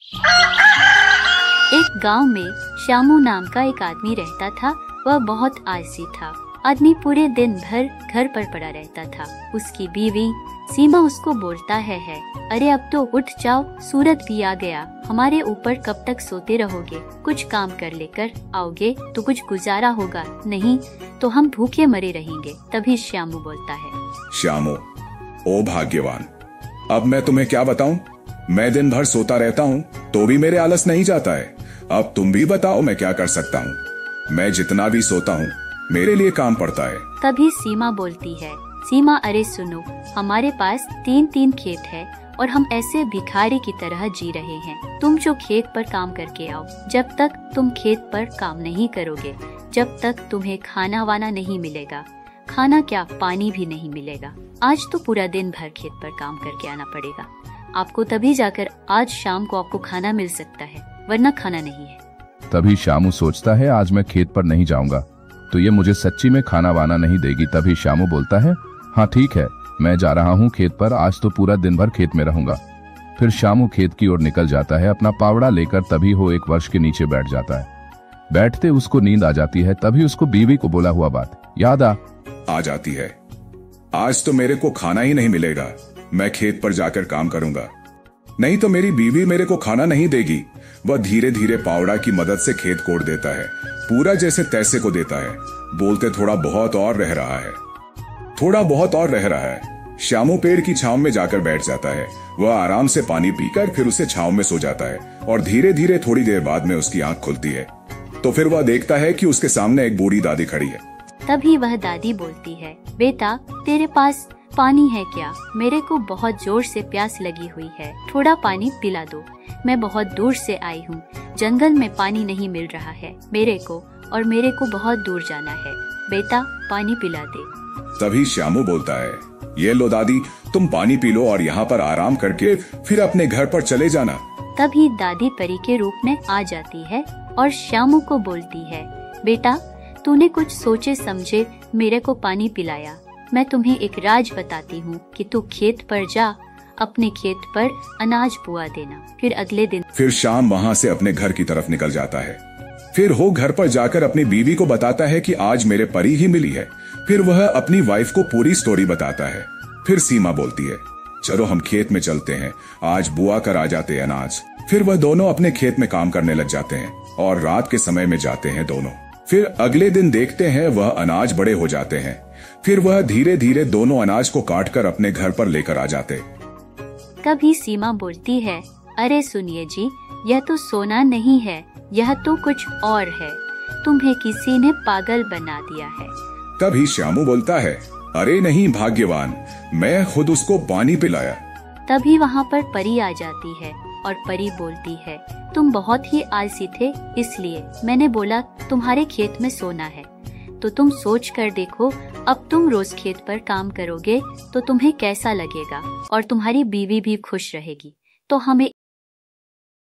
एक गांव में श्यामू नाम का एक आदमी रहता था। वह बहुत आलसी था। आदमी पूरे दिन भर घर पर पड़ा रहता था। उसकी बीवी सीमा उसको बोलता है अरे अब तो उठ जाओ, सूरज भी आ गया, हमारे ऊपर कब तक सोते रहोगे? कुछ काम कर लेकर आओगे तो कुछ गुजारा होगा, नहीं तो हम भूखे मरे रहेंगे। तभी श्यामू बोलता है, श्यामू, ओ भाग्यवान, अब मैं तुम्हें क्या बताऊं? मैं दिन भर सोता रहता हूं तो भी मेरे आलस नहीं जाता है। अब तुम भी बताओ मैं क्या कर सकता हूं? मैं जितना भी सोता हूं मेरे लिए काम पड़ता है। तभी सीमा बोलती है, सीमा अरे सुनो, हमारे पास 3 खेत है और हम ऐसे भिखारी की तरह जी रहे हैं। तुम जो खेत पर काम करके आओ। जब तक तुम खेत पर काम नहीं करोगे, जब तक तुम्हें खाना वाना नहीं मिलेगा, खाना क्या पानी भी नहीं मिलेगा। आज तो पूरा दिन भर खेत पर काम करके आना पड़ेगा आपको, तभी जाकर आज शाम को आपको खाना मिल सकता है, वरना खाना नहीं है। तभी श्यामू सोचता है आज मैं खेत पर नहीं जाऊंगा तो ये मुझे सच्ची में खाना वाना नहीं देगी। तभी श्यामू बोलता है, हाँ ठीक है, मैं जा रहा हूँ खेत पर, आज तो पूरा दिन भर खेत में रहूंगा। फिर श्यामू खेत की ओर निकल जाता है अपना पावड़ा लेकर। तभी वो एक वृक्ष के नीचे बैठ जाता है। बैठते उसको नींद आ जाती है। तभी उसको बीवी को बोला हुआ बात याद आ जाती है। आज तो मेरे को खाना ही नहीं मिलेगा, मैं खेत पर जाकर काम करूंगा, नहीं तो मेरी बीवी मेरे को खाना नहीं देगी। वह धीरे धीरे पावड़ा की मदद से खेत कोड़ देता है, पूरा जैसे तैसे को देता है। बोलते थोड़ा बहुत और रह रहा है, थोड़ा बहुत और रह रहा है। श्यामू पेड़ की छांव में जाकर बैठ जाता है। वह आराम से पानी पीकर फिर उसे छांव में सो जाता है और धीरे धीरे थोड़ी देर बाद में उसकी आंख खुलती है तो फिर वह देखता है कि उसके सामने एक बूढ़ी दादी खड़ी है। तभी वह दादी बोलती है, बेटा तेरे पास पानी है क्या? मेरे को बहुत जोर से प्यास लगी हुई है, थोड़ा पानी पिला दो। मैं बहुत दूर से आई हूँ, जंगल में पानी नहीं मिल रहा है मेरे को, और मेरे को बहुत दूर जाना है, बेटा पानी पिला दे। तभी श्यामू बोलता है, ये लो दादी, तुम पानी पी लो और यहाँ पर आराम करके फिर अपने घर पर चले जाना। तभी दादी परी के रूप में आ जाती है और श्यामू को बोलती है, बेटा तूने कुछ सोचे समझे मेरे को पानी पिलाया। मैं तुम्हें एक राज बताती हूँ कि तू खेत पर जा, अपने खेत पर अनाज बुआ देना। फिर अगले दिन फिर शाम वहाँ से अपने घर की तरफ निकल जाता है। फिर वो घर पर जाकर अपनी बीवी को बताता है कि आज मेरे परी ही मिली है। फिर वह अपनी वाइफ को पूरी स्टोरी बताता है। फिर सीमा बोलती है, चलो हम खेत में चलते हैं, आज बुआ कर आ जाते अनाज। फिर वह दोनों अपने खेत में काम करने लग जाते हैं और रात के समय में जाते हैं दोनों। फिर अगले दिन देखते हैं वह अनाज बड़े हो जाते हैं। फिर वह धीरे धीरे दोनों अनाज को काटकर अपने घर पर लेकर आ जाते। कभी सीमा बोलती है, अरे सुनिए जी, यह तो सोना नहीं है, यह तो कुछ और है, तुम्हें किसी ने पागल बना दिया है। तभी श्यामू बोलता है, अरे नहीं भाग्यवान, मैं खुद उसको पानी पिलाया। तभी वहाँ पर परी आ जाती है और परी बोलती है, तुम बहुत ही आलसी थे, इसलिए मैंने बोला तुम्हारे खेत में सोना है, तो तुम सोच कर देखो, अब तुम रोज खेत पर काम करोगे तो तुम्हें कैसा लगेगा और तुम्हारी बीवी भी खुश रहेगी। तो हमें